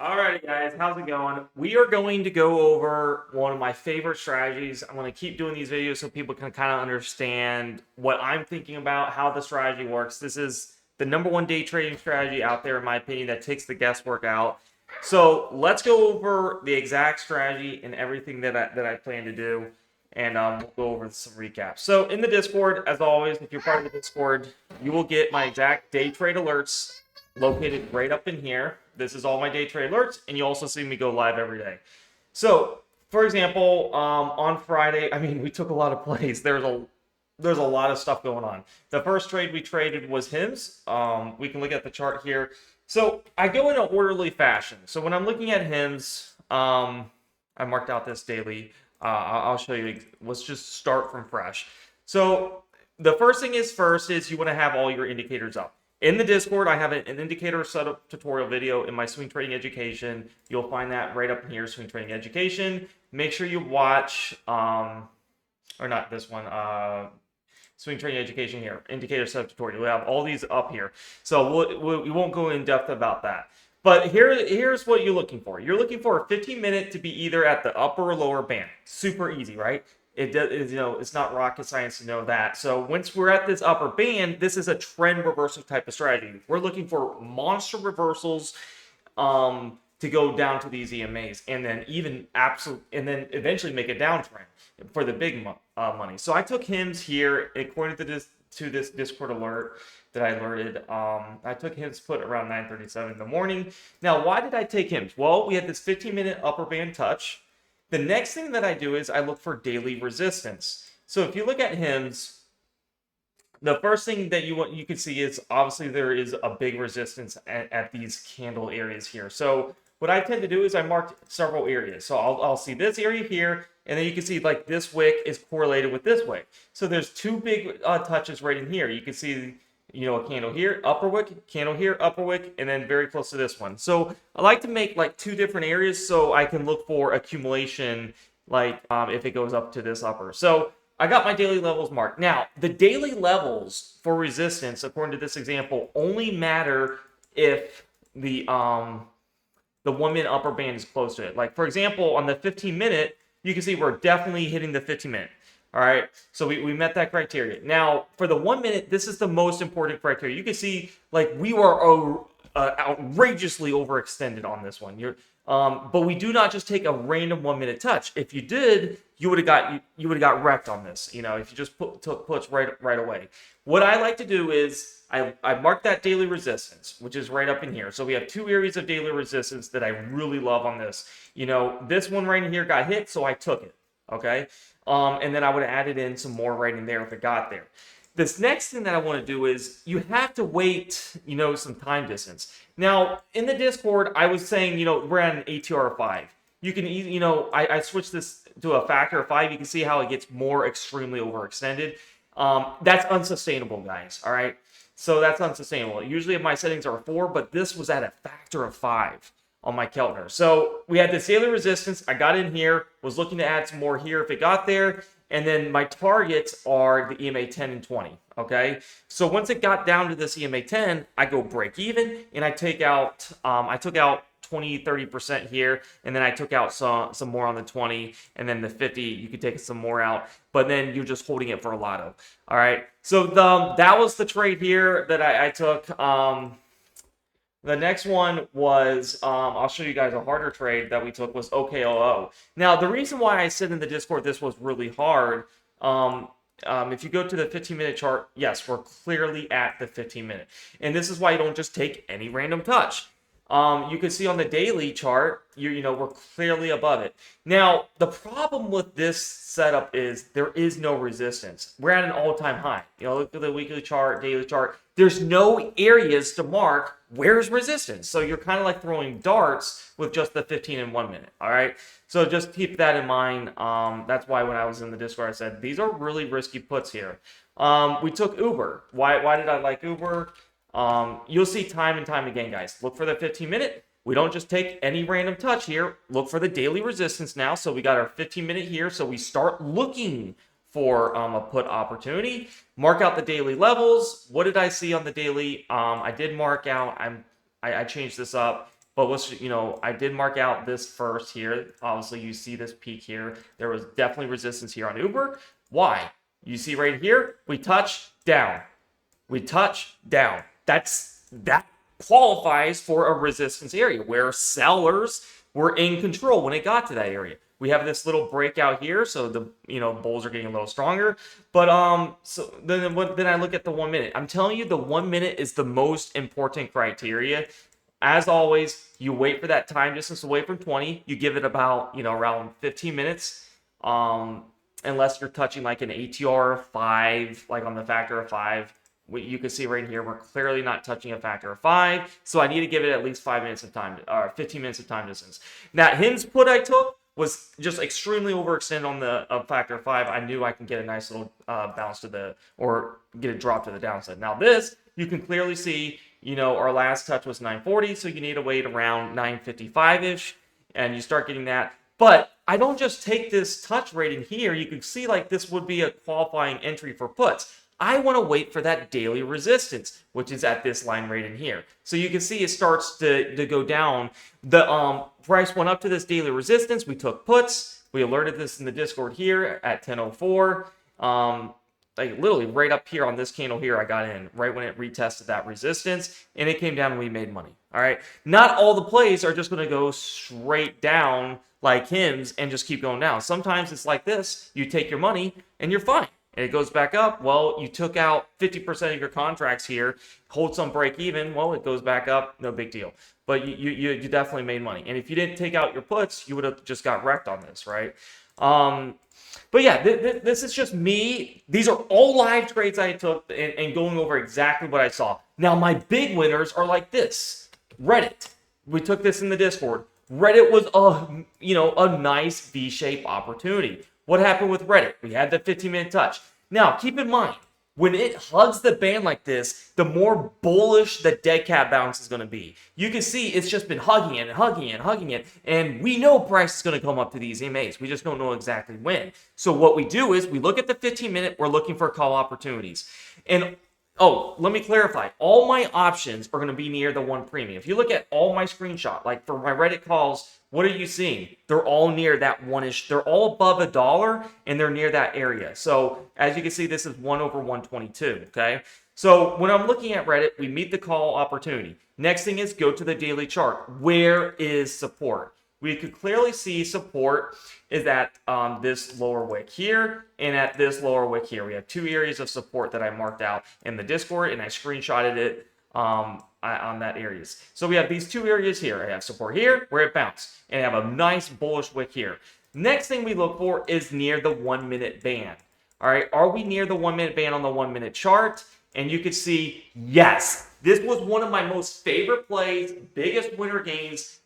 Alrighty, guys, how's it going? We are going to go over one of my favorite strategies. I'm going to keep doing these videos so people can kind of understand what I'm thinking about, how the strategy works. This is the number one day trading strategy out there, in my opinion, that takes the guesswork out. So let's go over the exact strategy and everything that I plan to do, and we'll go over some recaps. So in the Discord, as always, if you're part of the Discord, you will get my exact day trade alerts located right up in here. This is all my day trade alerts, and you also see me go live every day. So, for example, on Friday, we took a lot of plays. There's a lot of stuff going on. The first trade we traded was HIMS. We can look at the chart here. So I go in an orderly fashion. So when I'm looking at HIMS, I marked out this daily. I'll show you. Let's just start from fresh. So the first thing is you want to have all your indicators up. In the Discord, I have an indicator setup tutorial video in my swing trading education. You'll find that right up here, swing trading education. Make sure you watch, or not this one, swing trading education here, indicator setup tutorial. We have all these up here. So we won't go in depth about that. But here's what you're looking for. You're looking for a 15-minute to be either at the upper or lower band. Super easy, right? It's not rocket science to know that. So once we're at this upper band, this is a trend reversal type of strategy. We're looking for monster reversals to go down to these EMAs, and then and then eventually make a downtrend for the big money. So I took HIMS here according to this Discord alert that I alerted. I took HIMS put around 9:37 in the morning. Now, why did I take HIMS? Well, we had this 15-minute upper band touch. The next thing that I do is I look for daily resistance. So if you look at HIMS, the first thing that you can see is obviously there is a big resistance at these candle areas here. So what I tend to do is I marked several areas. So I'll see this area here, and then you can see like this wick is correlated with this wick. So there's two big touches right in here. You can see a candle here, upper wick, candle here, upper wick, and then very close to this one. So I like to make like two different areas so I can look for accumulation, like if it goes up to this upper. So I got my daily levels marked. Now, the daily levels for resistance, according to this example, only matter if the 1 minute upper band is close to it. Like, for example, on the 15-minute, you can see we're definitely hitting the 15-minute. All right, so we met that criteria. Now, for the 1 minute, this is the most important criteria. You can see, like, we were outrageously overextended on this one. But we do not just take a random 1 minute touch. If you did, you would have got wrecked on this. If you just took puts right away. What I like to do is I mark that daily resistance, which is right up in here. So we have two areas of daily resistance that I really love on this. This one right in here got hit, so I took it. Okay. And then I would have added in some more right in there if it got there. This next thing that I want to do is you have to wait, some time distance. Now, in the Discord, I was saying, we're at an ATR of 5. You can, I switched this to a factor of 5. You can see how it gets more extremely overextended. That's unsustainable, guys, all right? So that's unsustainable. Usually my settings are 4, but this was at a factor of 5 on my Keltner. So we had this daily resistance. I got in here, was looking to add some more here if it got there. And then my targets are the EMA 10 and 20, okay? So once it got down to this EMA 10, I go break even, and I took out 20, 30% here, and then I took out some more on the 20, and then the 50, you could take some more out, but then you're just holding it for a lotto, all right? So that was the trade here that I took. The next one was, I'll show you guys a harder trade that we took was OKOO. Now, the reason why I said in the Discord this was really hard, if you go to the 15-minute chart, yes, we're clearly at the 15-minute. And this is why you don't just take any random touch. You can see on the daily chart, we're clearly above it. Now, the problem with this setup is there is no resistance. We're at an all-time high. Look at the weekly chart, daily chart. There's no areas to mark where's resistance. So you're kind of like throwing darts with just the 15 and 1 minute. All right. So just keep that in mind. That's why when I was in the Discord, I said these are really risky puts here. We took Uber. Why did I like Uber? You'll see time and time again, guys. Look for the 15-minute. We don't just take any random touch here. Look for the daily resistance now. So we got our 15-minute here. So we start looking for a put opportunity. Mark out the daily levels. What did I see on the daily? I did mark out. I changed this up. But I did mark out this first here. Obviously, you see this peak here. There was definitely resistance here on Uber. Why? You see right here, we touch down. We touch down. That qualifies for a resistance area where sellers were in control when it got to that area. We have this little breakout here, so the bulls are getting a little stronger. But so then I look at the 1 minute. I'm telling you, the 1 minute is the most important criteria. As always, you wait for that time distance away from 20. You give it about around 15 minutes. Unless you're touching like an ATR of 5, like on the factor of 5. You can see right here, we're clearly not touching a factor of 5. So I need to give it at least 5 minutes of time, or 15 minutes of time distance. That Hims put I took was just extremely overextended on the factor of 5. I knew I can get a nice little bounce or get a drop to the downside. Now this, you can clearly see, our last touch was 940, so you need to wait around 955-ish, and you start getting that. But I don't just take this touch rating here. You can see like this would be a qualifying entry for puts. I want to wait for that daily resistance, which is at this line right in here. So you can see it starts to go down. The price went up to this daily resistance. We took puts. We alerted this in the Discord here at 10:04. Like literally right up here on this candle here, I got in right when it retested that resistance, and it came down and we made money. All right. Not all the plays are just going to go straight down like Hims and just keep going down. Sometimes it's like this. You take your money and you're fine. And it goes back up. Well, you took out 50% of your contracts here, hold some break even. Well, it goes back up. No big deal. But you definitely made money. And if you didn't take out your puts, you would have just got wrecked on this, right? But yeah, this is just me. These are all live trades I took and going over exactly what I saw. Now, my big winners are like this. Reddit. We took this in the Discord. Reddit was a nice V-shaped opportunity. What happened with Reddit? We had the 15-minute touch. Now, keep in mind, when it hugs the band like this, the more bullish the dead cat bounce is going to be. You can see it's just been hugging it and hugging it and hugging it. And we know price is going to come up to these EMAs. We just don't know exactly when. So what we do is we look at the 15-minute. We're looking for call opportunities. And let me clarify. All my options are going to be near the 1 premium. If you look at all my screenshot, like for my Reddit calls, what are you seeing? They're all near that 1-ish. They're all above $1, and they're near that area. So as you can see, this is 1/122, okay? So when I'm looking at Reddit, we meet the call opportunity. Next thing is go to the daily chart. Where is support? We could clearly see support is at this lower wick here and at this lower wick here. We have 2 areas of support that I marked out in the Discord, and I screenshotted it on that areas. So we have these 2 areas here. I have support here where it bounced, and I have a nice bullish wick here. Next thing we look for is near the 1 minute band. All right, are we near the 1 minute band on the 1 minute chart? And you can see, yes, this was one of my most favorite plays, biggest winner gains.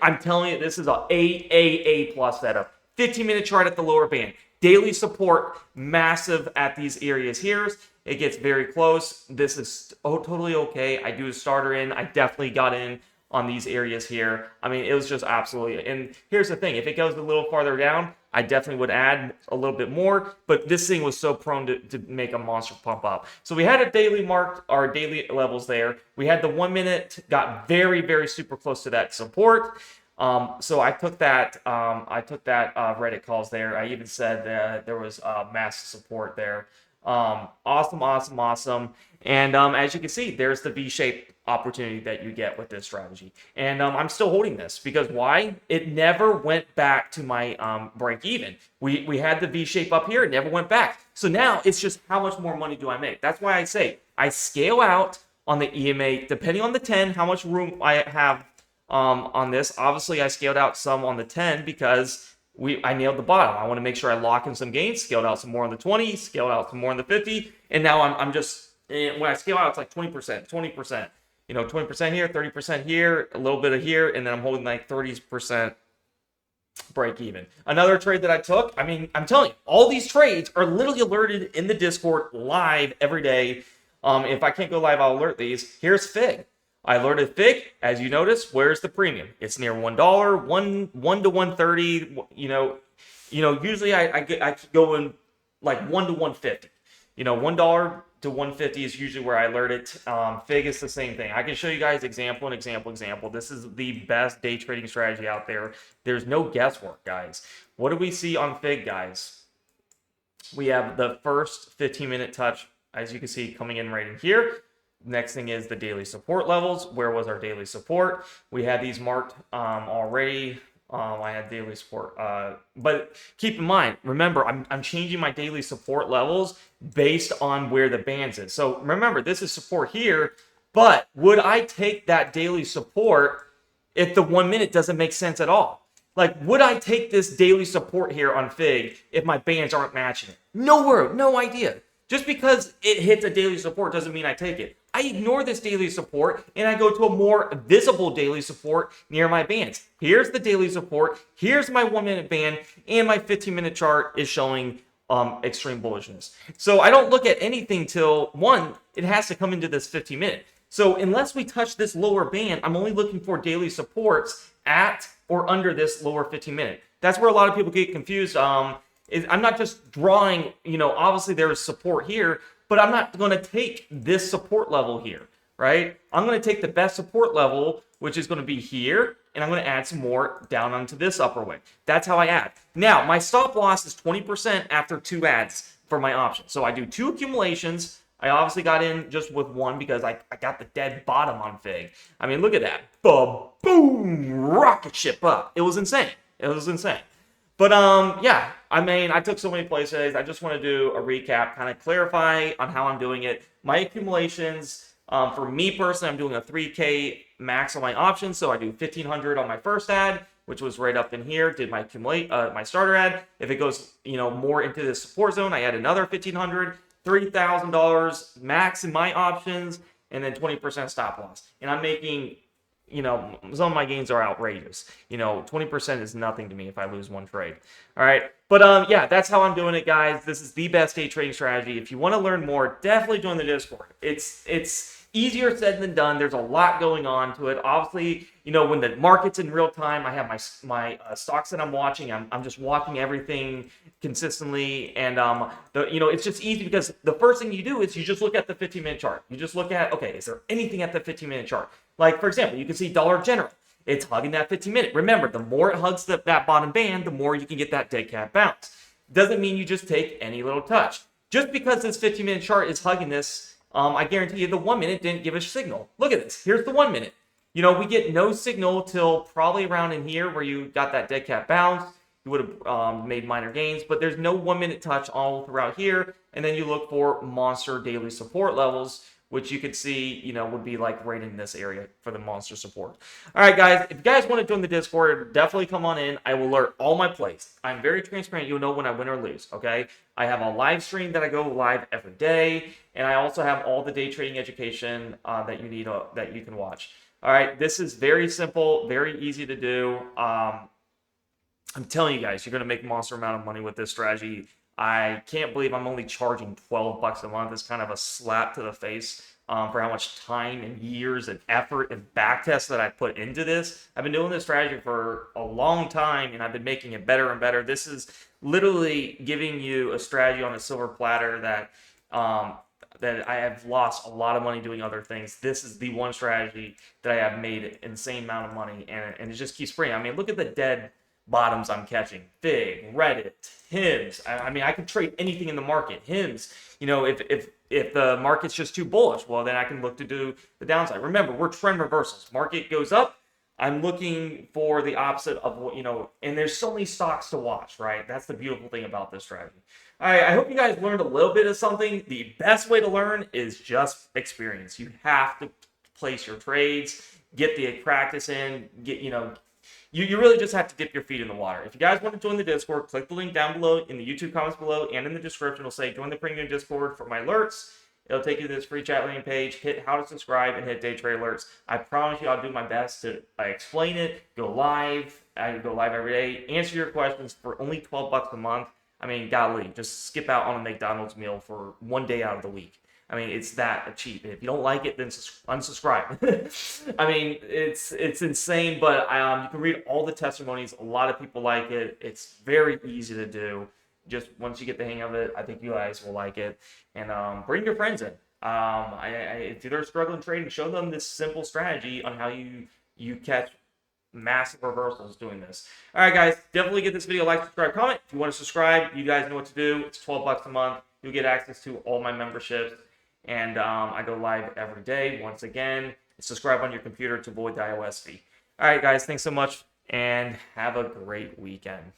I'm telling you, this is a plus setup. 15-minute chart at the lower band. Daily support, massive at these areas here. It gets very close. This is totally okay. I do a starter in. I definitely got in on these areas here. I mean, it was just absolutely. And here's the thing. If it goes a little farther down, I definitely would add a little bit more. But this thing was so prone to make a monster pump up. So we had a daily marked, our daily levels there. We had the 1 minute, got very, very super close to that support. So I took that Reddit calls there. I even said there was massive support there. Awesome. And as you can see, there's the V-shaped opportunity that you get with this strategy. And I'm still holding this because why? It never went back to my break even. We had the V-shape up here. It never went back. So now it's just how much more money do I make? That's why I say I scale out on the EMA depending on the 10, how much room I have on this. Obviously, I scaled out some on the 10 because I nailed the bottom. I want to make sure I lock in some gains, scaled out some more on the 20, scaled out some more on the 50, and now I'm just, when I scale out, it's like 20%, 20%. 20% here, 30% here, a little bit of here, and then I'm holding like 30% break even. Another trade that I took, I mean, I'm telling you, all these trades are literally alerted in the Discord live every day. If I can't go live, I'll alert these. Here's FIG. I alerted FIG. As you notice, where's the premium? It's near $1, 1 to 130. Usually I go in like 1 to 150. $1 to 150 is usually where I learned it. Fig is the same thing. I can show you guys example. This is the best day trading strategy out there. There's no guesswork, guys. What do we see on Fig, guys? We have the first 15-minute touch, as you can see, coming in right in here. Next thing is the daily support levels. Where was our daily support? We had these marked already. I had daily support. But keep in mind, remember, I'm changing my daily support levels based on where the bands is. So remember, this is support here, but would I take that daily support if the 1 minute doesn't make sense at all? Like, would I take this daily support here on Fig if my bands aren't matching it? No word, no idea. Just because it hits a daily support doesn't mean I take it. I ignore this daily support and I go to a more visible daily support near my bands. Here's the daily support, here's my 1 minute band, and my 15-minute chart is showing extreme bullishness. So I don't look at anything till, one, it has to come into this 15-minute. So unless we touch this lower band, I'm only looking for daily supports at or under this lower 15-minute. That's where a lot of people get confused. I'm not just drawing, obviously there is support here, but I'm not going to take this support level here, right? I'm going to take the best support level, which is going to be here, and I'm going to add some more down onto this upper wick. That's how I add. Now, my stop loss is 20% after 2 adds for my option. So I do 2 accumulations. I obviously got in just with 1 because I got the dead bottom on Fig. I mean, look at that. Boom, rocket ship up. It was insane. But yeah, I mean, I took so many places. I just want to do a recap, kind of clarify on how I'm doing it. My accumulations, for me personally, I'm doing a 3K max on my options. So I do 1,500 on my first ad, which was right up in here. Did my my starter ad. If it goes, more into the support zone, I add another 1,500, $3,000 max in my options, and then 20% stop loss. And I'm making, some of my gains are outrageous. 20% is nothing to me if I lose 1 trade. All right. But yeah, that's how I'm doing it, guys. This is the best day trading strategy. If you want to learn more, definitely join the Discord. It's easier said than done. There's a lot going on to it. Obviously, when the market's in real time, I have my stocks that I'm watching. I'm just watching everything consistently, and it's just easy because the first thing you do is you just look at the 15-minute chart. You just look at, okay, is there anything at the 15-minute chart? Like, for example, you can see Dollar General. It's hugging that 15-minute. Remember, the more it hugs that bottom band, the more you can get that dead cat bounce. Doesn't mean you just take any little touch. Just because this 15-minute chart is hugging this, I guarantee you the 1 minute didn't give a signal. Look at this. Here's the 1 minute. We get no signal till probably around in here where you got that dead cat bounce. You would have made minor gains, but there's no 1 minute touch all throughout here. And then you look for monster daily support levels, which you could see, would be like right in this area for the monster support. All right, guys, if you guys want to join the Discord, definitely come on in. I will alert all my plays. I'm very transparent. You'll know when I win or lose, okay? I have a live stream that I go live every day, and I also have all the day trading education that you need that you can watch. All right, this is very simple, very easy to do. I'm telling you guys, you're going to make a monster amount of money with this strategy. I can't believe I'm only charging $12 a month. It's kind of a slap to the face for how much time and years and effort and back tests that I put into this. I've been doing this strategy for a long time, and I've been making it better and better. This is literally giving you a strategy on a silver platter that I have lost a lot of money doing other things. This is the one strategy that I have made an insane amount of money, and it just keeps spraying. I mean, look at the dead bottoms I'm catching. Fig, Reddit, HIMS. I mean, I can trade anything in the market. HIMS, if the market's just too bullish, well, then I can look to do the downside. Remember, we're trend reversals. Market goes up, I'm looking for the opposite of what, and there's so many stocks to watch, right? That's the beautiful thing about this strategy. All right, I hope you guys learned a little bit of something. The best way to learn is just experience. You have to place your trades, get the practice in, you really just have to dip your feet in the water. If you guys want to join the Discord, click the link down below in the YouTube comments below and in the description. It'll say join the premium Discord for my alerts. It'll take you to this free chat landing page. Hit how to subscribe and hit day trade alerts. I promise you I'll do my best to explain it, go live. I go live every day, answer your questions for only $12 a month. I mean, golly, just skip out on a McDonald's meal for 1 day out of the week. I mean, it's that cheap. If you don't like it, then unsubscribe. I mean, it's insane, but you can read all the testimonies. A lot of people like it. It's very easy to do. just once you get the hang of it, I think you guys will like it. And bring your friends in. If they're struggling trading, show them this simple strategy on how you catch massive reversals doing this. All right, guys, definitely get this video, like, subscribe, comment. If you want to subscribe, you guys know what to do. It's $12 a month. You'll get access to all my memberships, and I go live every day. Once again, subscribe on your computer to avoid the iOS fee. All right, guys, thanks so much, and have a great weekend.